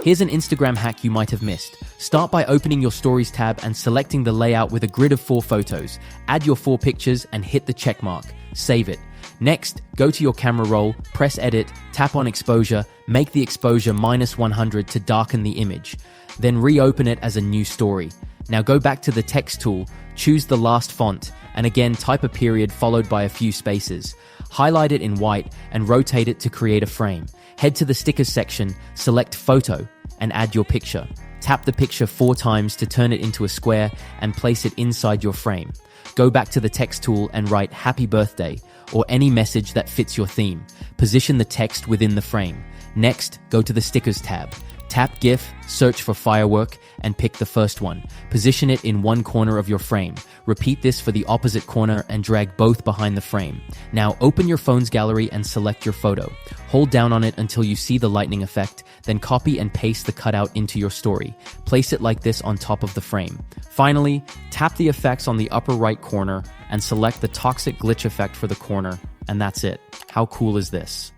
Here's an Instagram hack you might have missed. Start by opening your Stories tab and selecting the layout with a grid of 4 photos. Add your 4 pictures and hit the check mark. Save it. Next, go to your camera roll, press edit, tap on exposure, make the exposure -100 to darken the image. Then reopen it as a new story. Now go back to the text tool, choose the last font, and again type a period followed by a few spaces. Highlight it in white and rotate it to create a frame. Head to the stickers section, select photo, and add your picture. Tap the picture 4 times to turn it into a square and place it inside your frame. Go back to the text tool and write "Happy Birthday" or any message that fits your theme. Position the text within the frame. Next, go to the stickers tab. Tap GIF, search for firework, and pick the first one. Position it in one corner of your frame. Repeat this for the opposite corner and drag both behind the frame. Now open your phone's gallery and select your photo. Hold down on it until you see the lightning effect, then copy and paste the cutout into your story. Place it like this on top of the frame. Finally, tap the effects on the upper right corner and select the toxic glitch effect for the corner, and that's it. How cool is this?